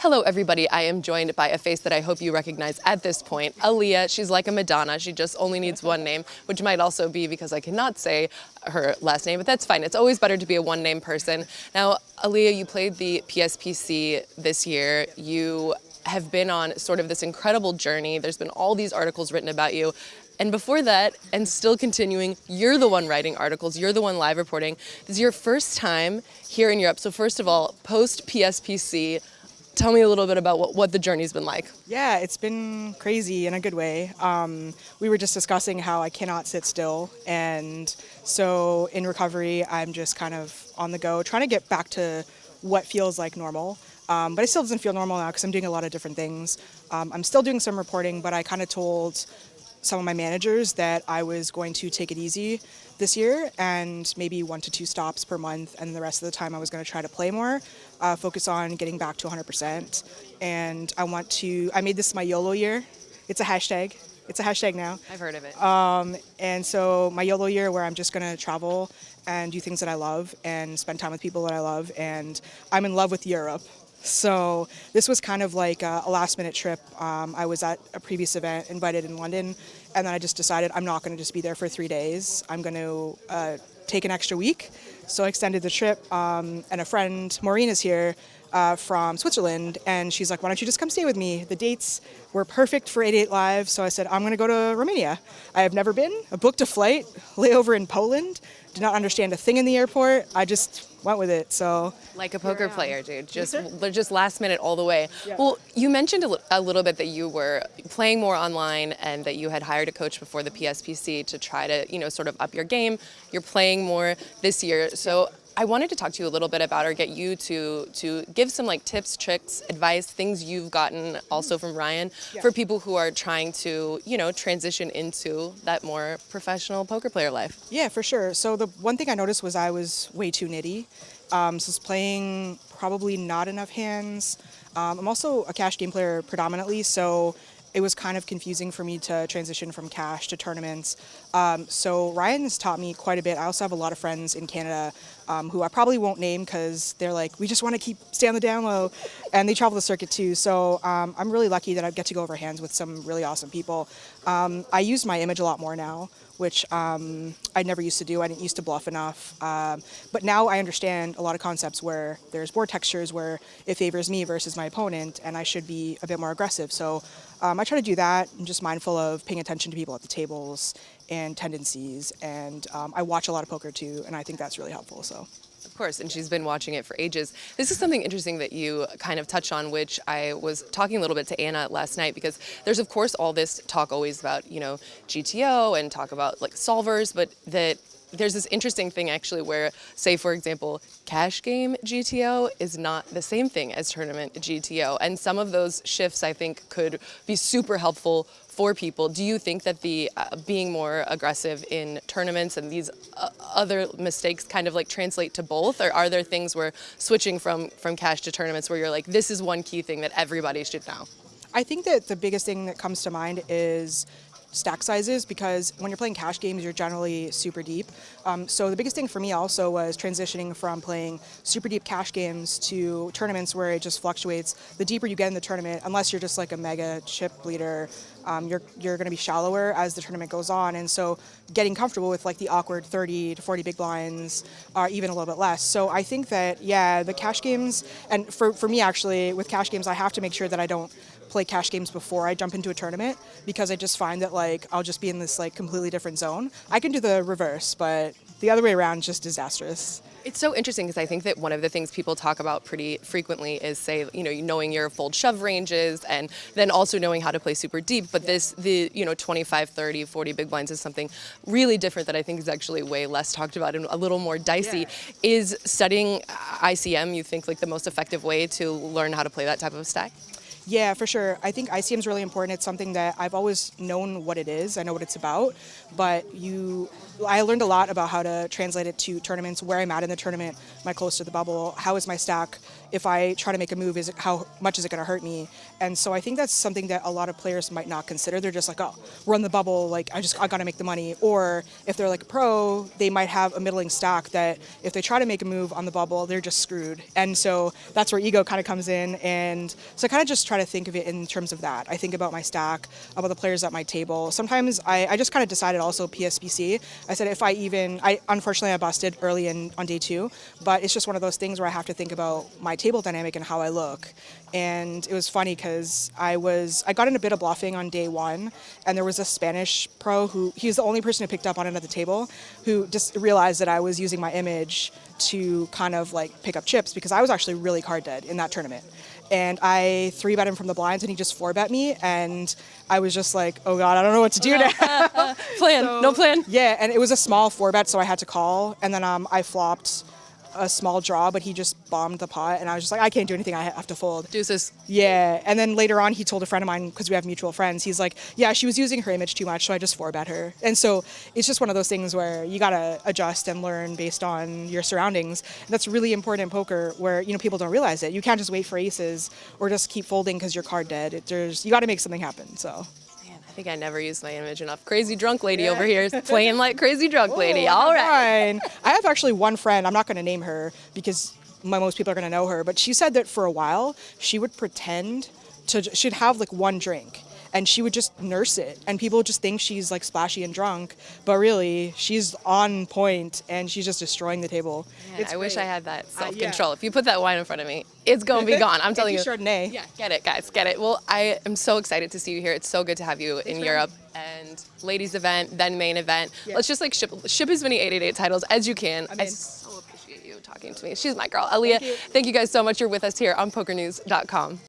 Hello, everybody. I am joined by a face that I hope you recognize at this point, Aleeyah. She's like a Madonna. She just only needs one name, which might also be because I cannot say her last name, but that's fine. It's always better to be a one-name person. Now, Aleeyah, you played the PSPC this year. You have been on sort of this incredible journey. There's been all these articles written about you. And before that, and still continuing, you're the one writing articles, you're the one live reporting. This is your first time here in Europe. So first of all, post PSPC, tell me a little bit about what the journey's been like. Yeah, it's been crazy in a good way. We were just discussing how I cannot sit still. And so in recovery, I'm just kind of on the go, trying to get back to what feels like normal. But it still doesn't feel normal now because I'm doing a lot of different things. I'm still doing some reporting, but I kind of told some of my managers that I was going to take it easy this year and maybe 1 to 2 stops per month, and the rest of the time I was going to try to play more, focus on getting back to 100%. And I made this my YOLO year. It's a hashtag. It's a hashtag now. I've heard of it. And so my YOLO year, where I'm just going to travel and do things that I love and spend time with people that I love, and I'm in love with Europe. So this was kind of like a last-minute trip. I was at a previous event invited in London, and then I just decided I'm not going to just be there for 3 days. I'm going to take an extra week. So I extended the trip, and a friend, Maureen, is here from Switzerland, and she's like, why don't you just come stay with me? The dates were perfect for 88 Live, so I said, I'm going to go to Romania. I have never been. I booked a flight, layover in Poland, did not understand a thing in the airport. I just went with it. So like a poker player, dude, just last minute all the way. Yeah. Well, you mentioned a little bit that you were playing more online and that you had hired a coach before the PSPC to try to, sort of up your game. You're playing more this year. So I wanted to talk to you a little bit about, or get you to give some like tips, tricks, advice, things you've gotten also from Ryan for people who are trying to, transition into that more professional poker player life. yeah, for sure. So the one thing I noticed was I was way too nitty. So I was playing probably not enough hands. I'm also a cash game player predominantly, so it was kind of confusing for me to transition from cash to tournaments. So Ryan has taught me quite a bit. I also have a lot of friends in Canada who I probably won't name because they're like, we just want to stay on the down low, and they travel the circuit too. So I'm really lucky that I get to go over hands with some really awesome people. I use my image a lot more now, which I never used to do. I didn't used to bluff enough. But now I understand a lot of concepts where there's board textures where it favors me versus my opponent, and I should be a bit more aggressive. So I try to do that. I'm just mindful of paying attention to people at the tables and tendencies. And I watch a lot of poker too, and I think that's really helpful. So. Of course, and she's been watching it for ages. This is something interesting that you kind of touch on, which I was talking a little bit to Anna last night, because there's of course all this talk always about, GTO and talk about like solvers, but that there's this interesting thing actually where, say for example, cash game GTO is not the same thing as tournament GTO. And some of those shifts I think could be super helpful for people. Do you think that the being more aggressive in tournaments and these other mistakes kind of like translate to both? Or are there things where switching from cash to tournaments where you're like, this is one key thing that everybody should know? I think that the biggest thing that comes to mind is stack sizes, because when you're playing cash games, you're generally super deep. So the biggest thing for me also was transitioning from playing super deep cash games to tournaments where it just fluctuates. The deeper you get in the tournament, unless you're just like a mega chip leader, you're going to be shallower as the tournament goes on. And so getting comfortable with like the awkward 30 to 40 big blinds, or even a little bit less. So I think that, the cash games, and for me actually, with cash games, I have to make sure that I don't play cash games before I jump into a tournament, because I just find that like I'll just be in this like completely different zone. I can do the reverse, but the other way around is just disastrous. It's so interesting because I think that one of the things people talk about pretty frequently is, say, knowing your fold shove ranges, and then also knowing how to play super deep. But the 25, 30, 40 big blinds is something really different that I think is actually way less talked about and a little more dicey. Is studying ICM, you think, like the most effective way to learn how to play that type of stack? Yeah, for sure. I think ICM is really important. It's something that I've always known what it is. I know what it's about, but I learned a lot about how to translate it to tournaments, where I'm at in the tournament, am I close to the bubble, how is my stack, if I try to make a move, how much is it going to hurt me? And so I think that's something that a lot of players might not consider. They're just like, oh, we're on the bubble, like I got to make the money. Or if they're like a pro, they might have a middling stack that if they try to make a move on the bubble, they're just screwed. And so that's where ego kind of comes in. And so I kind of just try to think of it in terms of that. I think about my stack, about the players at my table. Sometimes I just kind of decided also PSPC. I said unfortunately I busted early on day 2, but it's just one of those things where I have to think about my table dynamic and how I look. And it was funny because I got in a bit of bluffing on day 1, and there was a Spanish pro he was the only person who picked up on it at the table, who just realized that I was using my image to kind of like pick up chips, because I was actually really card dead in that tournament. And I 3-bet him from the blinds, and he just 4-bet me, and I was just like, oh God, I don't know what to do now. No plan. Yeah, and it was a small 4-bet, so I had to call, and then I flopped a small draw, but he just bombed the pot, and I was just like, I can't do anything, I have to fold. Deuces. Yeah, and then later on he told a friend of mine, because we have mutual friends, he's like, yeah, she was using her image too much, so I just 4-bet her. And so it's just one of those things where you gotta adjust and learn based on your surroundings. And that's really important in poker, where people don't realize it. You can't just wait for aces or just keep folding because you're card dead. You gotta make something happen, so. I think I never used my image enough. Crazy drunk lady over here is playing like crazy drunk lady. All right. Fine. I have actually one friend, I'm not going to name her because most people are going to know her, but she said that for a while she would pretend she'd have like one drink and she would just nurse it, and people would just think she's like splashy and drunk, but really she's on point and she's just destroying the table. Man, I wish I had that self-control. If you put that wine in front of me, it's going to be gone. I'm telling you. Chardonnay. Yeah, get it, guys, get it. Well, I am so excited to see you here. It's so good to have you in Europe. And ladies event, then main event. Yeah. Let's just like ship as many 888 titles as you can. I so appreciate you talking to me. She's my girl. Aleeyah, thank you guys so much. You're with us here on PokerNews.com.